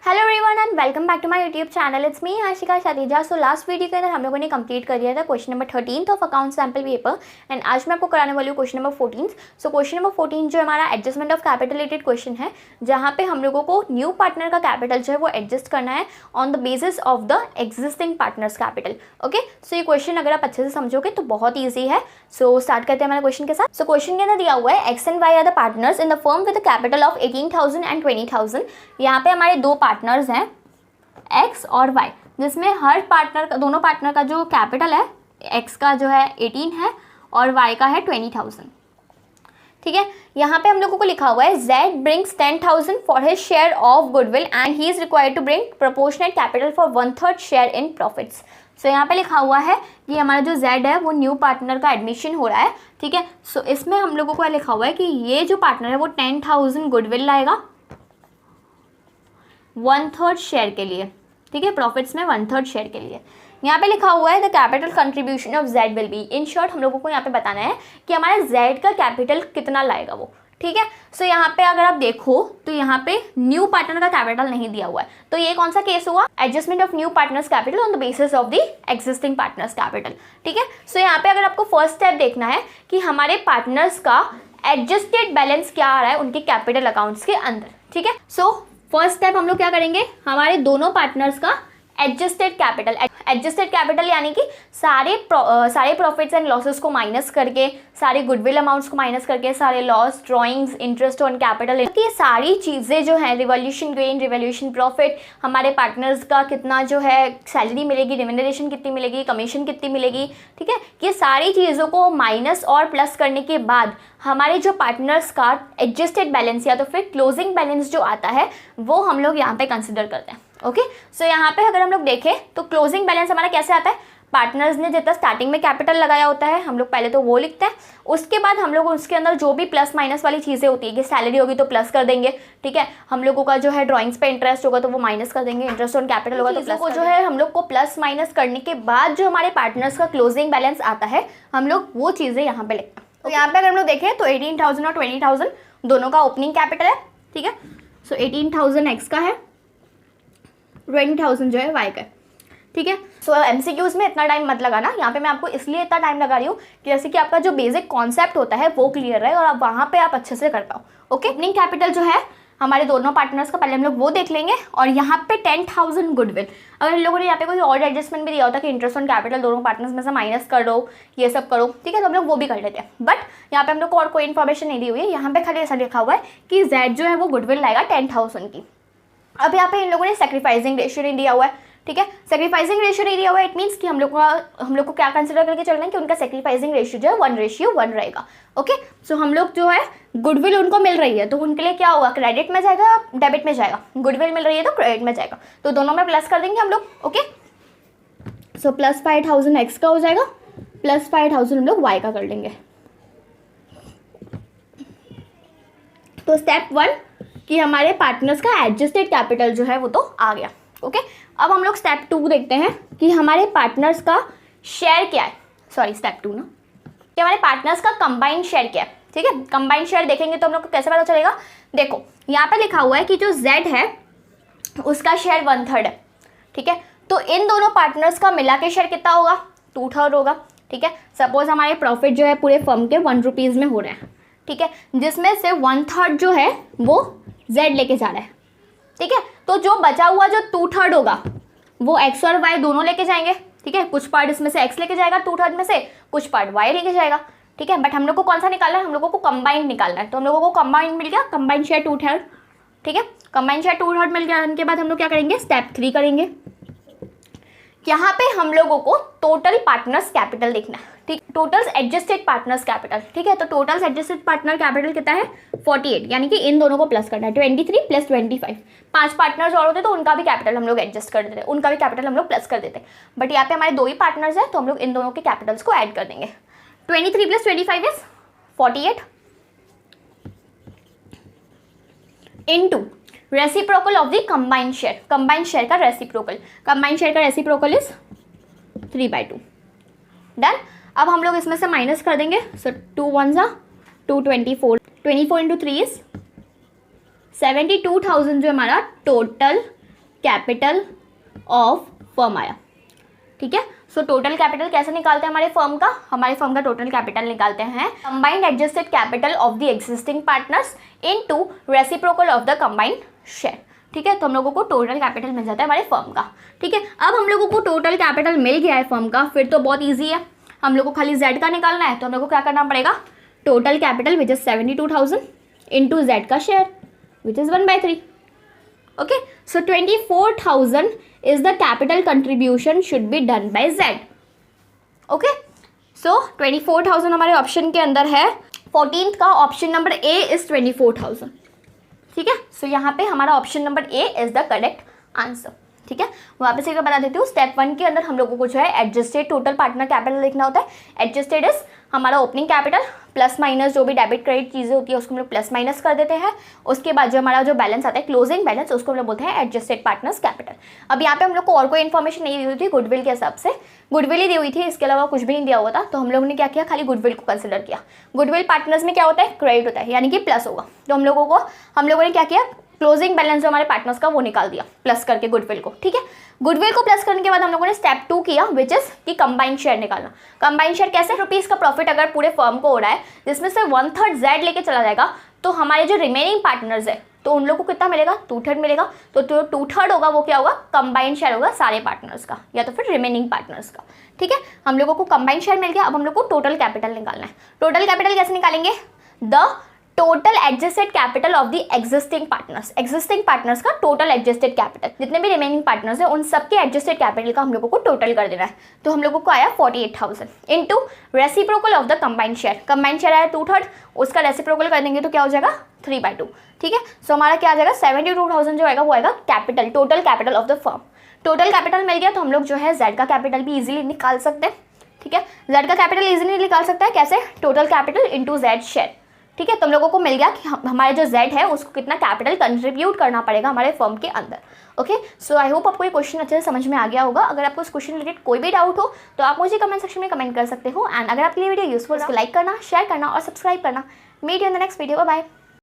Hello everyone and welcome back to my YouTube channel. It's me Ashika Shatija. So last video के अंदर हम लोगों ने कंप्लीट कर दिया था question number 13 of account sample paper and आज मैं आपको कराने वाली हूँ question number 14। So question number 14 जो हमारा adjustment of capital related question है, जहाँ पे हम लोगों को न्यू पार्टनर का कैपिटल जो है वो एडजस्ट करना है on the basis of the existing partners capital. Okay, so ये क्वेश्चन अगर आप अच्छे से समझोगे तो बहुत ईजी है। सो स्टार्ट करते हैं हमारे क्वेश्चन के साथ। सो क्वेश्चन के अंदर दिया हुआ है x and y are the partners in the firm with capital of 18,000 and 20,000। यहाँ पे हमारे दो पार्टनर्स हैं एक्स और वाई, जिसमें हर पार्टनर का, दोनों पार्टनर का जो कैपिटल है एक्स का जो है 18 है और वाई का है 20,000। ठीक है, यहाँ पे हम लोगों को लिखा हुआ है Z brings 10,000 for his share of goodwill and he is required to bring proportionate capital for 1/3 share in profits. So यहाँ पे लिखा हुआ है कि हमारा जो जेड है वो न्यू पार्टनर का एडमिशन हो रहा है। ठीक है, सो इसमें हम लोगों को लिखा हुआ है कि ये जो पार्टनर है वो 10,000 गुडविल लाएगा 1/3 शेयर के लिए। ठीक है, प्रॉफिट्स में 1/3 शेयर के लिए। यहाँ पे लिखा हुआ है the capital contribution of Z will be. In short हम लोगों को यहाँ पे बताना है कि हमारा जेड का कैपिटल कितना लाएगा वो। ठीक है, सो यहाँ पे अगर आप देखो तो यहाँ पे न्यू पार्टनर का कैपिटल नहीं दिया हुआ है, तो ये कौन सा केस हुआ? Adjustment of new partners capital on the basis of the existing partners capital. ठीक है, सो यहाँ पे अगर आपको फर्स्ट स्टेप देखना है कि हमारे पार्टनर्स का एडजस्टेड बैलेंस क्या आ रहा है उनके कैपिटल अकाउंट्स के अंदर। ठीक है, सो फर्स्ट स्टेप हम लोग क्या करेंगे, हमारे दोनों पार्टनर्स का एडजस्टेड कैपिटल यानी कि सारे प्रॉफिट्स एंड लॉसेस को माइनस करके, सारे गुडविल अमाउंट्स को माइनस करके, सारे loss, drawings, interest on capital, ये सारी चीज़ें जो है, रिवॉल्यूशन गेन, रिवॉल्यूशन प्रॉफिट, हमारे पार्टनर्स का कितना जो है सैलरी मिलेगी, रिम्यूनरेशन कितनी मिलेगी, कमीशन कितनी मिलेगी। ठीक है, ये सारी चीज़ों को माइनस और प्लस करने के बाद हमारे जो पार्टनर्स का एडजस्टेड बैलेंस या तो फिर क्लोजिंग बैलेंस जो आता है वो हम लोग यहाँ पे कंसिडर करते हैं। ओके, सो यहाँ पे अगर हम लोग देखें तो क्लोजिंग बैलेंस हमारा कैसे आता है, पार्टनर्स ने जितना स्टार्टिंग में कैपिटल लगाया होता है हम लोग पहले तो वो लिखते हैं, उसके बाद हम लोग उसके अंदर जो भी प्लस माइनस वाली चीज़ें होती है कि सैलरी होगी तो प्लस कर देंगे। ठीक है, हम लोगों का जो है ड्राइंग्स पे इंटरेस्ट होगा तो वो माइनस कर देंगे, इंटरेस्ट ऑन कैपिटल होगा तो प्लस को जो है हम लोग को प्लस माइनस करने के बाद जो हमारे पार्टनर्स का क्लोजिंग बैलेंस आता है हम लोग वो चीज़ें यहाँ पे लिखते हैं। तो यहाँ पे अगर हम लोग देखें तो 18,000 और 20,000 दोनों का ओपनिंग कैपिटल है। ठीक है, सो 18,000 एक्स का है, 20,000 जो है वाई का है। ठीक है, सो एमसीक्यूज में इतना टाइम मत लगाना, यहाँ पे मैं आपको इसलिए इतना टाइम लगा रही हूँ कि जैसे कि आपका जो बेसिक कॉन्सेप्ट होता है वो क्लियर रहे और आप वहाँ पे आप अच्छे से कर पाओ। ओके, ओपनिंग कैपिटल जो है हमारे दोनों पार्टनर्स का पहले हम लोग वो देख लेंगे और यहाँ पे 10,000 गुडविल। अगर इन लोगों ने यहाँ पे कोई और एडजस्टमेंट भी दिया होता कि इंटरेस्ट ऑन कैपिटल दोनों पार्टनर्स में से माइनस कर दो, ये सब करो, ठीक है, तो हम लोग वो भी कर लेते हैं। बट यहाँ पे हम लोग को और कोई इन्फॉर्मेशन नहीं दी हुई है, यहाँ पे खाली ऐसा लिखा हुआ है कि जेड जो है वो गुडविल लाएगा 10,000 की। अब यहाँ पे इन लोगों ने सेक्रीफाइसिंग रेशियो नहीं दिया हुआ है। ठीक है, सेक्रीफाइसिंग रेशियो नहीं दिया हुआ है, इट मीन्स कि हम लोग को क्या कंसिडर करके चलना है कि उनका सेक्रीफाइसिंग रेशियो जो है 1:1 रहेगा। ओके, सो हम लोग जो है गुडविल उनको मिल रही है तो उनके लिए क्या होगा, क्रेडिट में जाएगा डेबिट में जाएगा, गुडविल मिल रही है तो क्रेडिट में जाएगा, तो दोनों में प्लस कर देंगे हम लोग। ओके, सो प्लस 5,000 एक्स का हो जाएगा, प्लस 5,000 हम लोग वाई का कर लेंगे। तो स्टेप 1 कि हमारे पार्टनर्स का एडजस्टेड कैपिटल जो है वो तो आ गया। ओके, अब हम लोग स्टेप 2 देखते हैं कि हमारे पार्टनर्स का शेयर क्या है, सॉरी स्टेप 2 ना, कि हमारे पार्टनर्स का कंबाइंड शेयर क्या है। ठीक है, कंबाइंड शेयर देखेंगे तो हम लोग को कैसे पता चलेगा, देखो यहाँ पे लिखा हुआ है कि जो जेड है उसका शेयर 1/3 है। ठीक है, तो इन दोनों पार्टनर्स का मिला के शेयर कितना होगा, 2/3 होगा। ठीक है, सपोज हमारे प्रॉफिट जो है पूरे फर्म के 1 रुपीज़ में हो रहे हैं। ठीक है, जिसमें से 1/3 जो है वो जेड लेके जा रहा है। ठीक है, तो जो बचा हुआ जो 2/3 होगा वो एक्स और वाई दोनों लेके जाएंगे। ठीक है, कुछ पार्ट इसमें से एक्स लेके जाएगा 2/3 में से, कुछ पार्ट वाई लेके जाएगा। ठीक है, बट हम लोग को कौन सा निकालना है, हम लोगों को कंबाइंड निकालना है, तो हम लोगों को कंबाइंड मिल गया, कंबाइंड शेयर 2/3। ठीक है, कंबाइंड शेयर 2/3 मिल गया, उनके बाद हम लोग क्या करेंगे, स्टेप 3 करेंगे। यहाँ पे हम लोगों को टोटल पार्टनर्स कैपिटल देखना है। ठीक, टोटल एडजस्टेड पार्टनर्स कैपिटल। ठीक है, तो टोटल एडजस्टेड पार्टनर कैपिटल कितना है, 48, यानी कि इन दोनों को प्लस करना है, 23 + 25। 5 पार्टनर्स और होते तो उनका भी कैपिटल हम लोग एडजस्ट कर देते, उनका भी कैपिटल हम लोग प्लस कर देते, बट यहाँ पे हमारे 2 ही पार्टनर्स हैं तो हम लोग इन दोनों के कैपिटल्स को ऐड कर देंगे। 23 + 25 is 48 into reciprocal of the combined share. Combined share का रेसिप्रोकल इज 3/2। डन, अब हम लोग इसमें से माइनस कर देंगे, सो 2 1 ज़ा 2, 24 × 3 इज 72,000 जो हमारा टोटल कैपिटल ऑफ फर्म आया, ठीक है। सो टोटल कैपिटल कैसे निकालते हैं हमारे फर्म का टोटल कैपिटल निकालते हैं combined adjusted capital of the existing partners into reciprocal of the combined share, ठीक है। तो हम लोगों को टोटल कैपिटल मिल जाता है हमारे फर्म का, ठीक है। अब हम लोगों को टोटल कैपिटल मिल गया है फर्म का, फिर तो बहुत ईजी है, हम लोग को खाली जेड का निकालना है। तो हम लोग को क्या करना पड़ेगा, total capital which is 72,000 into Z का share which is 1/3, okay. So 24,000 is the capital contribution should be done by Z, okay। so 24,000 हमारे ऑप्शन के अंदर है, 14th का ऑप्शन नंबर A is 24,000, ठीक है। सो यहाँ पे हमारा option number A is the correct answer, ठीक है। वापस एक बता देती हूँ, स्टेप 1 के अंदर हम लोगों को जो है एडजस्टेड टोटल पार्टनर कैपिटल लिखना होता है। एडजस्टेड इज हमारा ओपनिंग कैपिटल प्लस माइनस जो भी डेबिट क्रेडिट चीज़ें होती है उसको हम लोग प्लस माइनस कर देते हैं। उसके बाद जो हमारा जो बैलेंस आता है क्लोजिंग बैलेंस, उसको हम लोग बोलते हैं एडजस्टेड पार्टनर्स कैपिटल। अब यहाँ पे हम लोग को और कोई इन्फॉर्मेशन नहीं दी हुई थी, गुडविल के हिसाब से गुडविल ही दी हुई थी, इसके अलावा कुछ भी नहीं दिया हुआ था। तो हम लोगों ने क्या किया, खाली गुडविल को कंसिडर किया। गुडविल पार्टनर्स में क्या होता है, क्रेडिट होता है, यानी कि प्लस होगा। तो हम लोगों ने क्या किया, क्लोजिंग बैलेंस जो हमारे पार्टनर्स का वो निकाल दिया प्लस करके गुडविल को, ठीक है। गुडविल को प्लस करने के बाद हम लोगों ने स्टेप 2 किया विच इज कि कंबाइंड शेयर निकालना। कंबाइंड शेयर कैसे, ₹1 का प्रॉफिट अगर पूरे फर्म को हो रहा है जिसमें से 1/3 जेड लेके चला जाएगा, तो हमारे जो रिमेनिंग पार्टनर्स है तो उन लोगों को कितना मिलेगा, 2/3 मिलेगा। तो जो 2/3 होगा वो क्या होगा, कंबाइंड शेयर होगा सारे पार्टनर्स का या तो फिर रिमेनिंग पार्टनर्स का, ठीक है। हम लोगों को कंबाइंड शेयर मिल गया। अब हम लोग को टोटल कैपिटल निकालना है। टोटल कैपिटल कैसे निकालेंगे, the total adjusted capital of the existing partners का टोटल एडजस्टेड कैपिटल, जितने भी रिमेनिंग पार्टनर्स हैं उन सबके एडजस्टेड कैपिटल का हम लोगों को टोटल कर देना है। तो हम लोगों को आया 48,000 into reciprocal of the combined share. Combined share आया 2/3, उसका रेसिप्रोकल कर देंगे तो क्या हो जाएगा 3/2, ठीक है। सो हमारा क्या आ जाएगा 72,000 जो आएगा वो आएगा capital, total capital of the firm. Total capital मिल गया तो हम लोग जो है जेड का कैपिटल भी इजीली निकाल सकते हैं, ठीक है। जेड का कैपिटल इजीली निकाल सकता है कैसे, total capital into Z share, ठीक है। तुम लोगों को मिल गया कि हमारे जो जेड है उसको कितना कैपिटल कंट्रीब्यूट करना पड़ेगा हमारे फर्म के अंदर, ओके। सो आई होप आपको ये क्वेश्चन अच्छे से समझ में आ गया होगा। अगर आपको इस क्वेश्चन रिलेटेड कोई भी डाउट हो तो आप मुझे कमेंट सेक्शन में कमेंट कर सकते हो। एंड अगर आपके लिए वीडियो यूजफुल है तो लाइक करना, शेयर करना और सब्सक्राइब करना। Meet you in the next video, bye bye.